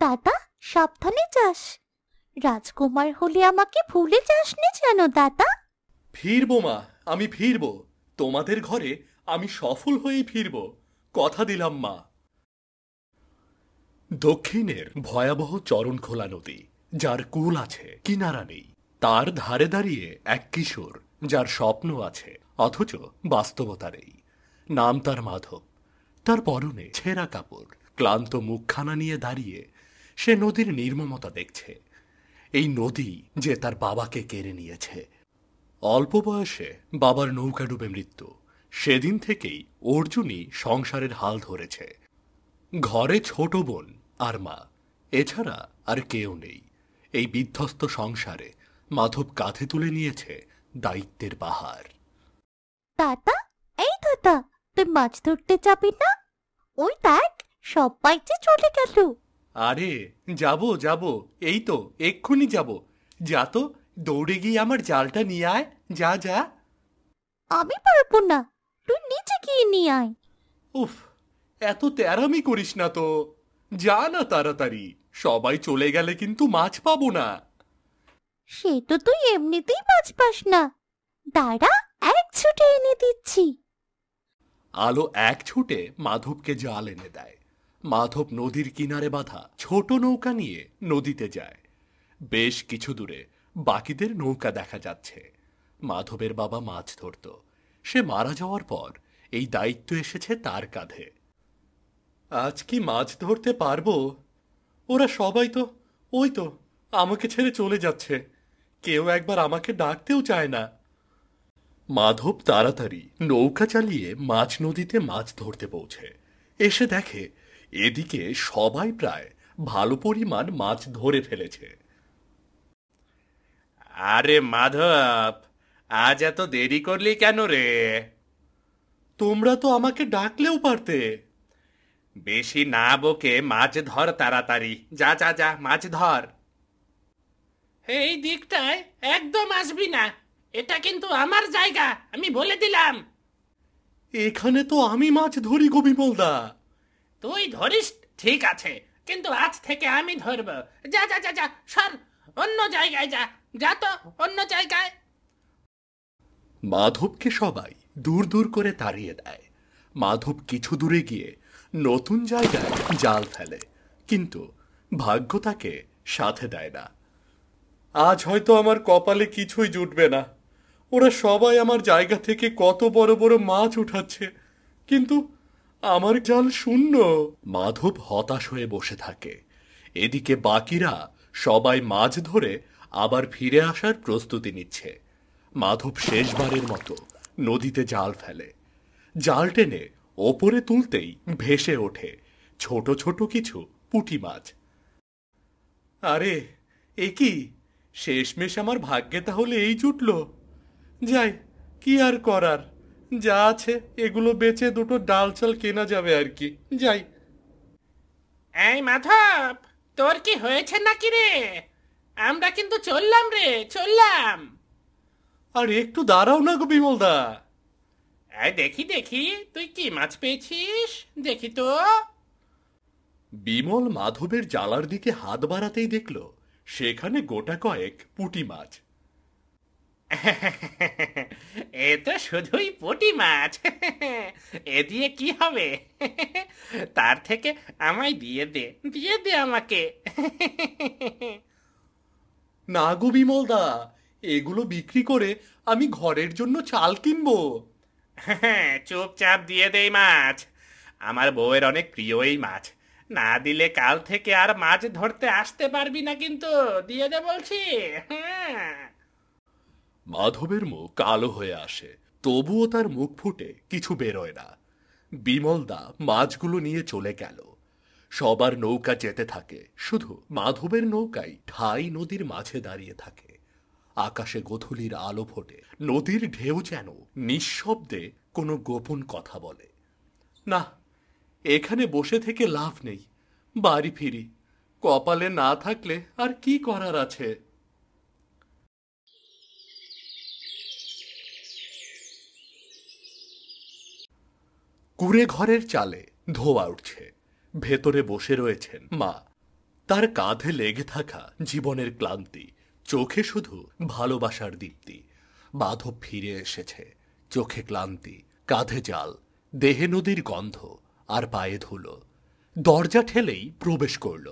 দাদা, সাবধানে যাস। রাজকুমার হলে আমাকে ভুলে যাসনি যেন দাদা। ফিরবো মা, আমি ফিরবো। তোমাদের ঘরে আমি সফল হয়েই ফিরবো, কথা দিলাম মা। দক্ষিণের ভয়াবহ চরণখোলা নদী, যার কুল আছে কিনারা নেই। তার ধারে দাঁড়িয়ে এক কিশোর, যার স্বপ্ন আছে অথচ বাস্তবতা নেই। নাম তার মাধব। তার পরনে ছেঁড়া কাপড়, ক্লান্ত মুখখানা নিয়ে দাঁড়িয়ে সে নদীর নির্মমতা দেখছে। এই নদী যে তার বাবাকে কেড়ে নিয়েছে। অল্প বয়সে বাবার নৌকা ডুবে মৃত্যু। সেদিন থেকেই অর্জুনই সংসারের হাল ধরেছে। ঘরে ছোট বোন আর মা, এছাড়া আর কেউ নেই। এই বিধ্বস্ত সংসারে মাধব কাঁধে তুলে নিয়েছে দায়িত্বের পাহাড়। দাদা, এই দাদা, তুই মাছ ধরতে যাবি না? ওই দেখ, সবাই যে চলে গেল। আরে যাব যাব, এই তো এক্ষুনি যাব। যা তো, দৌড়ে গিয়ে আমার জালটা নিয়ে আয়, যা যা। আমি পারবো না, তুই নিচে গিয়ে নিয়ে আয়। উফ, এত তেরামি করিস না তো, যা না তাড়াতাড়ি। সবাই চলে গেলে কিন্তু মাছ পাবো না। সে তো তুই এমনিতেই মাছ পাস না। দাঁড়া, এক ছুটে এনে দিচ্ছি। আলো এক ছুটে মাধবকে জাল এনে দেয়। মাধব নদীর কিনারে বাঁধা ছোট নৌকা নিয়ে নদীতে যায়। বেশ কিছু দূরে বাকিদের নৌকা দেখা যাচ্ছে। মাধবের বাবা মাছ ধরত। সে মারা যাওয়ার পর এই দায়িত্ব এসেছে তার কাঁধে। আজ কি মাছ ধরতে পারবো? ওরা সবাই তো, ওই তো, আমাকে ছেড়ে চলে যাচ্ছে। কেউ একবার আমাকে ডাকতেও চায় না। মাধব তাড়াতাড়ি নৌকা চালিয়ে মাঝ নদীতে মাছ ধরতে পৌঁছে। এসে দেখে এদিকে সবাই প্রায় ভালো পরিমাণ মাছ ধরে ফেলেছে। আরে মাধব, আজ এত দেরি করলি কেন রে? তোমরা তো আমাকে ডাকলেও পারতে। বেশি না বকে মাছ ধর তাড়াতাড়ি, যা যা যা, মাছ ধর। এই দিকটায় একদম আসবি না, এটা কিন্তু আমার জায়গা, আমি বলে দিলাম। এখানে তো আমি মাছ ধরি গো বিমলদা। তুই ধরিস ঠিক আছে, কিন্তু আজ থেকে আমি ধরব। যা যা যা যা, সর, অন্য জায়গায় যা, যা তো অন্য জায়গায়। মাধবকে সবাই দূর দূর করে তাড়িয়ে দেয়। মাধব কিছু দূরে গিয়ে নতুন জায়গায় জাল ফেলে, কিন্তু ভাগ্য তাকে সাথে দেয় না। আজ হয়তো আমার কপালে কিছুই জুটবে না। ওরা সবাই আমার জায়গা থেকে কত বড় বড় মাছ উঠাচ্ছে, কিন্তু আমার জাল শূন্য। মাধব হতাশ হয়ে বসে থাকে। এদিকে বাকিরা সবাই মাছ ধরে আবার ফিরে আসার প্রস্তুতি নিচ্ছে। মাধব শেষবারের মতো নদীতে জাল ফেলে। জাল টেনে ওপরে তুলতেই ভেসে ওঠে ছোট ছোট কিছু পুঁটি মাছ। আরে এ কি, শেষমেশ আমার ভাগ্যে তাহলে এই জুটল। যাই, কি আর করার, যা আছে এগুলো বেচে দুটো ডাল চাল কেনা যাবে আর কি। যাই। এই মাধব, তোর কি হয়েছে নাকি রে? আমরা কিন্তু চললাম রে, চললাম। আর একটু দাঁড়াও না গো বিমলদা। এই দেখি দেখি, তুই কি মাছ পেয়েছিস, দেখি তো। বিমল মাধবের জালার দিকে হাত বাড়াতেই দেখল সেখানে গোটা কয়েক পুঁটি মাছ। এ তো শুধুই পুঁটি মাছ, এ দিয়ে কি হবে? তার থেকে আমায় দিয়ে দে, দিয়ে দে আমাকে। না গো বিমলদা, এগুলো বিক্রি করে আমি ঘরের জন্য চাল কিনবো। চুপচাপ দিয়ে দে মাছ, আমার বউয়ের অনেক প্রিয় এই মাছ। না দিলে কাল থেকে আর মাছ ধরতে আসতে পারবি না, কিন্তু দিয়ে দে বলছি। হ্যাঁ। মাধবের মুখ কালো হয়ে আসে, তবুও তার মুখ ফুটে কিছু বেরোয় না। বিমলদা মাছগুলো নিয়ে চলে গেল। সবার নৌকা যেতে থাকে, শুধু মাধবের নৌকাই ঠাই নদীর মাঝে দাঁড়িয়ে থাকে। আকাশে গোধূলির আলো ফোটে, নদীর ঢেউ যেন নিঃশব্দে কোনো গোপন কথা বলে। না, এখানে বসে থেকে লাভ নেই, বাড়ি ফিরি। কপালে না থাকলে আর কি করার আছে। কুঁড়ে ঘরের চালে ধোঁয়া উঠছে। ভেতরে বসে রয়েছেন মা। তার কাঁধে লেগে থাকা জীবনের ক্লান্তি, চোখে শুধু ভালোবাসার দীপ্তি। মাধব ফিরে এসেছে, চোখে ক্লান্তি, কাঁধে জাল, দেহে নদীর গন্ধ আর পায়ে ধুলো। দরজা ঠেলেই প্রবেশ করল,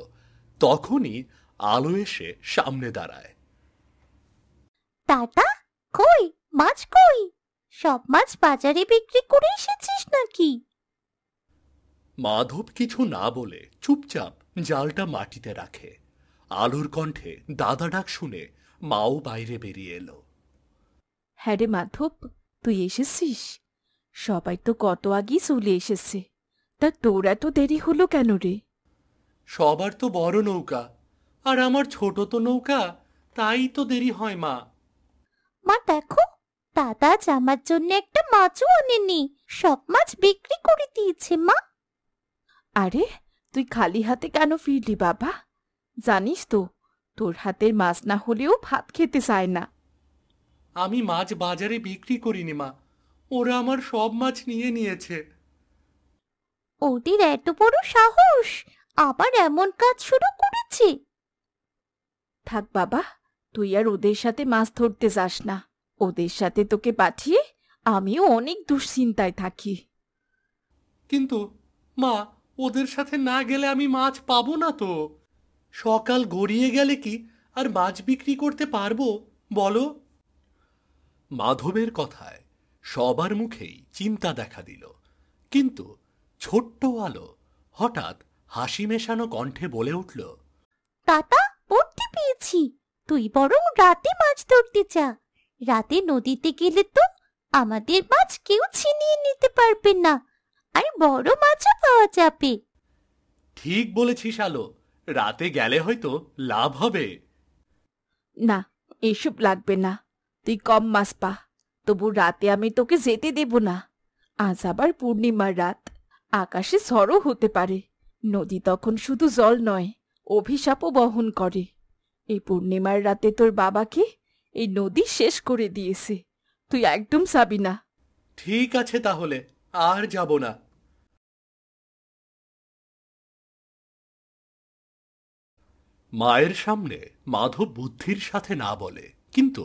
তখনই আলো এসে সামনে দাঁড়ায়। টাটা, কই মাছ কই? সব মাছ বাজারে বিক্রি করে এসেছিস নাকি? মাধব কিছু না বলে চুপচাপ জালটা মাটিতে রাখে। আলোর কণ্ঠে দাদা ডাক শুনে মাও বাইরে বেরিয়ে এলো। হ্যাঁ রে মাধব, তুই এসেছিস? সবাই তো কত আগেই চলে এসেছে, তা তোর এত দেরি হলো কেন রে? সবার তো বড় নৌকা, আর আমার ছোট তো নৌকা, তাই তো দেরি হয় মা। মা দেখো, দাদা আজ আমার জন্য একটা মাছও আনেনি, সব মাছ বিক্রি করে দিয়েছে মা। আরে, তুই খালি হাতে কেন ফিরলি বাবা? জানিস তো, তোর হাতের মাছ না হলেও ভাত খেতে চায় না। আমি মাছ বাজারে বিক্রি করিনি মা, ওরা আমার সব মাছ নিয়ে নিয়েছে। ওদের এত বড় সাহস, আবার এমন কাজ শুরু করেছে। থাক বাবা, তুই আর ওদের সাথে মাছ ধরতে যাস না। ওদের সাথে তোকে পাঠিয়ে আমিও অনেক দুশ্চিন্তায় থাকি। কিন্তু মা, ওদের সাথে না গেলে আমি মাছ পাবো না তো। সকাল গড়িয়ে গেলে কি আর মাছ বিক্রি করতে পারবো বলো? মাধবের কথায় সবার মুখেই চিন্তা দেখা দিল, কিন্তু ছোট্ট আলো হঠাৎ হাসি মেশানো কণ্ঠে বলে উঠল, দাদা, পড়তে পেয়েছি, তুই বরং রাতে মাছ ধরতে যা। রাতে নদীতে গেলে তো আমাদের মাছ কেউ ছিনিয়ে নিতে পারবে না, আর বড় মাছও পাওয়া যাবে। ঠিক বলেছিস আলো, রাতে গেলে হয়তো লাভ হবে। না, এসব লাগবে না, তুই কম মাছ পা, তবু রাতে আমি তোকে যেতে দেব না। আজ আবার পূর্ণিমার রাত, আকাশে ঝড়ও হতে পারে। নদী তখন শুধু জল নয়, অভিশাপও বহন করে। এই পূর্ণিমার রাতে তোর বাবাকে এই নদী শেষ করে দিয়েছে, তুই একদম যাবি না। ঠিক আছে তাহলে, আর যাব না। মায়ের সামনে মাধব বুদ্ধির সাথে না বলে, কিন্তু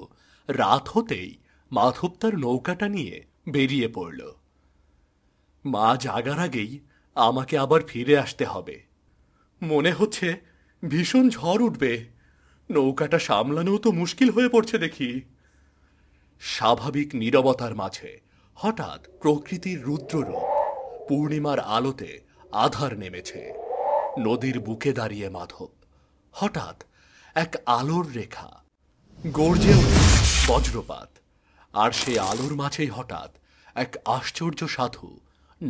রাত হতেই মাধব তার নৌকাটা নিয়ে বেরিয়ে পড়ল। মা জাগার আগেই আমাকে আবার ফিরে আসতে হবে। মনে হচ্ছে ভীষণ ঝড় উঠবে, নৌকাটা সামলানোও তো মুশকিল হয়ে পড়ছে দেখি। স্বাভাবিক নীরবতার মাঝে হঠাৎ প্রকৃতির রুদ্ররূপ। পূর্ণিমার আলোতে আধার নেমেছে। নদীর বুকে দাঁড়িয়ে মাধব হঠাৎ এক আলোর রেখা, গর্জে উঠল বজ্রপাত, আর সেই আলোর মাঝেই হঠাৎ এক আশ্চর্য সাধু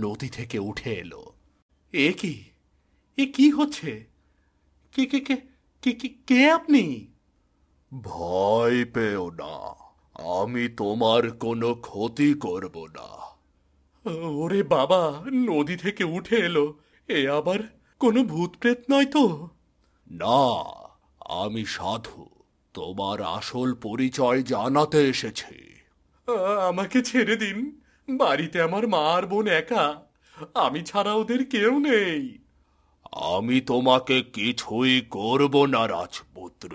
নদী থেকে উঠে এলো। এ কি, এ কি হচ্ছে? কে কে কে কে কে কে আপনি? ভয় পেও না, আমি তোমার কোনো ক্ষতি করব না। ওরে বাবা, নদী থেকে উঠে এলো, এ আবার কোনো ভূতপ্রেত নয় তো? না, আমি সাধু, তোমার আসল পরিচয় জানাতে এসেছি। আমাকে ছেড়ে দিন, বাড়িতে আমার মা আর বোন একা, আমি ছাড়া ওদের কেউ নেই। আমি তোমাকে কিছুই করব না রাজপুত্র,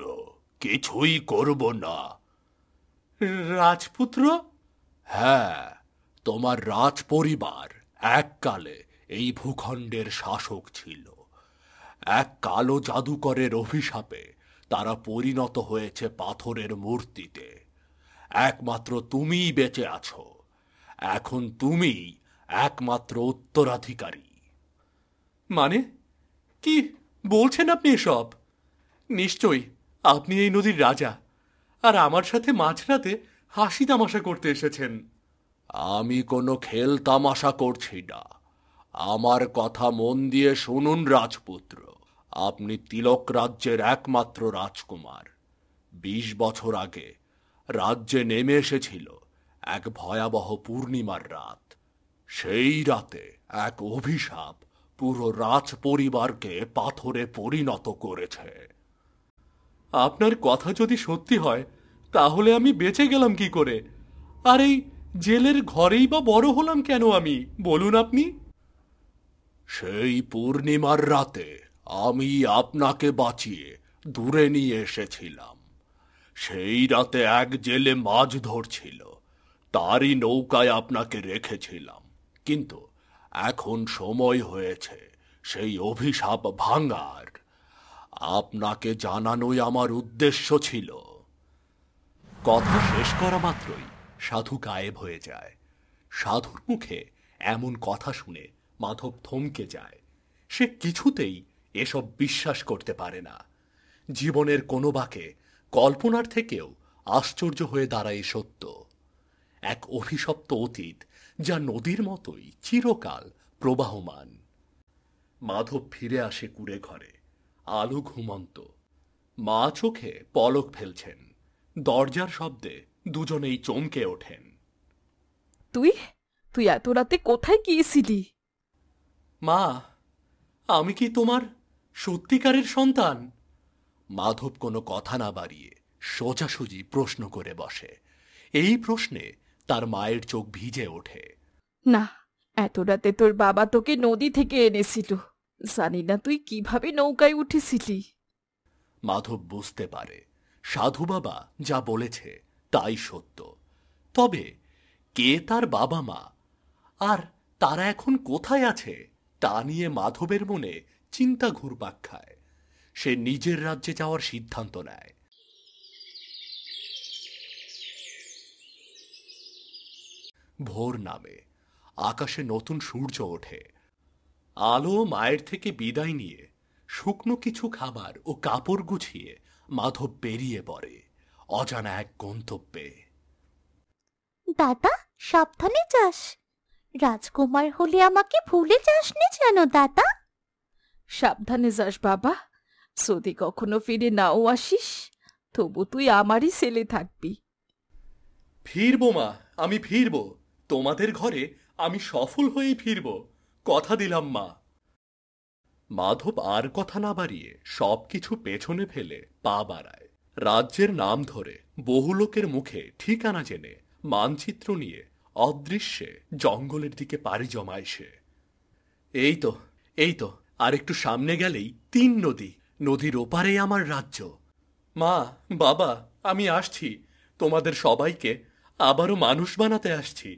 কিছুই করব না। রাজপুত্র? হ্যাঁ, তোমার রাজ পরিবার এককালে এই ভূখণ্ডের শাসক ছিল। এক কালো জাদুকরের অভিশাপে তারা পরিণত হয়েছে পাথরের মূর্তিতে। একমাত্র তুমিই বেঁচে আছো, এখন তুমিই একমাত্র উত্তরাধিকারী। মানে কি বলছেন আপনি এসব? নিশ্চয়ই আপনি এই নদীর রাজা, আর আমার সাথে মাঝরাতে হাসি তামাশা করতে এসেছেন। আমি কোনো খেল তামাশা করছি না, আমার কথা মন দিয়ে শুনুন রাজপুত্র। আপনি তিলক রাজ্যের একমাত্র রাজকুমার। ২০ বছর আগে রাজ্যে নেমে এসেছিল এক ভয়াবহ পূর্ণিমার রাত। সেই রাতে এক অভিশাপ পুরো রাজ পরিবারকে পাথরে পরিণত করেছে। আপনার কথা যদি সত্যি হয়, তাহলে আমি বেঁচে গেলাম কি করে? আর এই জেলের ঘরেই বা বড় হলাম কেন আমি, বলুন আপনি? সেই পূর্ণিমার রাতে আমি আপনাকে বাঁচিয়ে দূরে নিয়ে এসেছিলাম। সেই রাতে এক জেলে মাছ ধরছিল, তারই নৌকায় আপনাকে রেখেছিলাম। কিন্তু এখন সময় হয়েছে সেই অভিশাপ ভাঙার। আপনাকে জানানোই আমার উদ্দেশ্য ছিল। কথা শেষ করা মাত্রই সাধু গায়েব হয়ে যায়। সাধুর মুখে এমন কথা শুনে মাধব থমকে যায়। সে কিছুতেই এসব বিশ্বাস করতে পারে না। জীবনের কোনো বাঁকে কল্পনার থেকেও আশ্চর্য হয়ে দাঁড়ায় সত্য। এক অভিশপ্ত অতীত যা নদীর মতোই চিরকাল প্রবাহমান। মাধব ফিরে আসে কুঁড়ে ঘরে। আলো ঘুমন্ত, মা চোখে পলক ফেলছেন। দরজার শব্দে দুজনেই চমকে ওঠেন। তুই তুই এত রাতে কোথায় গিয়েছিলি? মা, আমি কি তোমার সত্যিকারের সন্তান? মাধব কোনো কথা না বাড়িয়ে সোজাসুজি প্রশ্ন করে বসে। এই প্রশ্নে তার মায়ের চোখ ভিজে ওঠে। না, এত রাতে তোর বাবা তোকে নদী থেকে এনেছিল। জানি না তুই কিভাবে নৌকায় উঠেছিলি। মাধব বুঝতে পারে সাধু বাবা যা বলেছে তাই সত্য। তবে কে তার বাবা মা আর তারা এখন কোথায় আছে তা নিয়ে মাধবের মনে চিন্তা ঘুরপাক খায়। সে নিজের রাজ্যে যাওয়ার সিদ্ধান্ত নেয়। ভোর নামে, আকাশে নতুন সূর্য ওঠে। আলো মায়ের থেকে বিদায় নিয়ে শুকনো কিছু খাবার ও কাপড় গুছিয়ে মাধব বেরিয়ে পড়ে অজানা এক গন্তব্যে। দাদা, সাবধানে যাস। রাজকুমার হলে আমাকে ভুলে যাসনি যেন দাদা। সাবধানে যাস বাবা। যদি কখনো ফিরে নাও আসিস, তবু তুই আমারই ছেলে থাকবি। ফিরবো মা, আমি ফিরবো। তোমাদের ঘরে আমি সফল হয়েই ফিরবো, কথা দিলাম মা। মাধব আর কথা না বাড়িয়ে সবকিছু পেছনে ফেলে পা বাড়ায়। রাজ্যের নাম ধরে, বহু লোকের মুখে ঠিকানা জেনে, মানচিত্র নিয়ে অদৃশ্যে জঙ্গলের দিকে পাড়ি জমায় সে। এই তো আর একটু সামনে গেলেই 3 নদী। নদীর ওপারেই আমার রাজ্য। মা, বাবা, আমি আসছি। তোমাদের সবাইকে আবারও মানুষ বানাতে আসছি।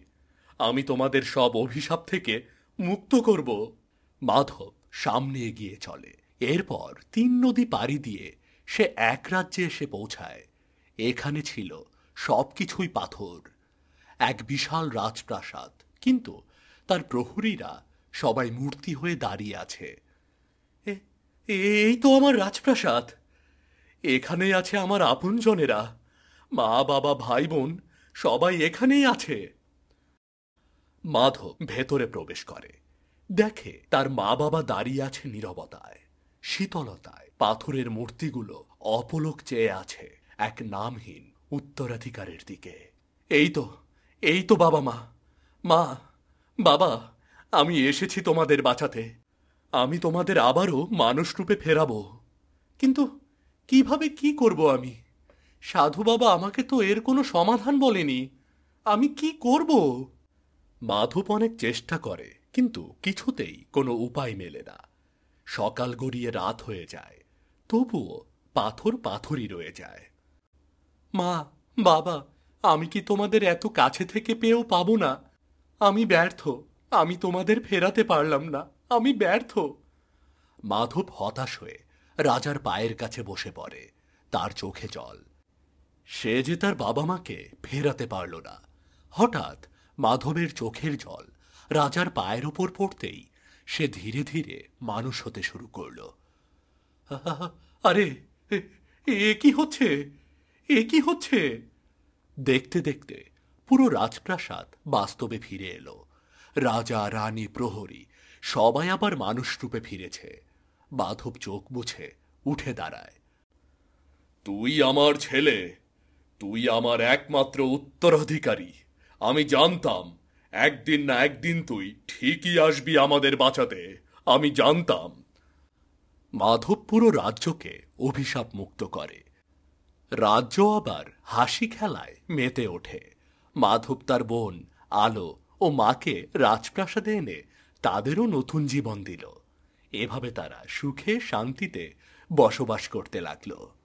আমি তোমাদের সব অভিশাপ থেকে মুক্ত করব। মাধব সামনে এগিয়ে চলে। এরপর 3 নদী পাড়ি দিয়ে সে এক রাজ্যে এসে পৌঁছায়। এখানে ছিল সবকিছুই পাথর, এক বিশাল রাজপ্রাসাদ, কিন্তু তার প্রহরীরা সবাই মূর্তি হয়ে দাঁড়িয়ে আছে। এই তো আমার রাজপ্রাসাদ। এখানেই আছে আমার আপনজনেরা, মা, বাবা, ভাই, বোন সবাই এখানেই আছে। মাধব ভেতরে প্রবেশ করে। দেখে তার মা বাবা দাঁড়িয়ে আছে নীরবতায়, শীতলতায়। পাথরের মূর্তিগুলো অপলক চেয়ে আছে এক নামহীন উত্তরাধিকারের দিকে। এই তো বাবা মা। মা, বাবা, আমি এসেছি তোমাদের বাঁচাতে। আমি তোমাদের আবারও মানুষ রূপে ফেরাবো। কিন্তু কিভাবে কি করব আমি? সাধু বাবা আমাকে তো এর কোনো সমাধান বলেনি। আমি কি করব? মাধব অনেক চেষ্টা করে, কিন্তু কিছুতেই কোনো উপায় মেলে না। সকাল গড়িয়ে রাত হয়ে যায়, তবুও পাথর পাথরই রয়ে যায়। মা, বাবা, আমি কি তোমাদের এত কাছে থেকে পেয়েও পাবো না? আমি ব্যর্থ। আমি তোমাদের ফেরাতে পারলাম না। আমি ব্যর্থ। মাধব হতাশ হয়ে রাজার পায়ের কাছে বসে পড়ে। তার চোখে জল। সে যে তার বাবা মাকে ফেরাতে পারল না। হঠাৎ মাধবের চোখের জল রাজার পায়ের ওপর পড়তেই সে ধীরে ধীরে মানুষ হতে শুরু করল। আরে, এ কি হচ্ছে? এ কি হচ্ছে? দেখতে দেখতে পুরো রাজপ্রাসাদ বাস্তবে ফিরে এলো। রাজা, রানী, প্রহরী সবাই আবার মানুষ রূপে ফিরেছে। মাধব চোখ মুছে উঠে দাঁড়ায়। তুই আমার ছেলে, তুই আমার একমাত্র উত্তরাধিকারী। আমি জানতাম একদিন না একদিন তুই ঠিকই আসবি আমাদের বাঁচাতে। আমি জানতাম। মাধব পুরো রাজ্যকে অভিশাপ মুক্ত করে। রাজ্য আবার হাসি খেলায় মেতে ওঠে। মাধব তার বোন আলো ও মাকে রাজপ্রাসাদে এনে তাদেরও নতুন জীবন দিল। এভাবে তারা সুখে শান্তিতে বসবাস করতে লাগলো।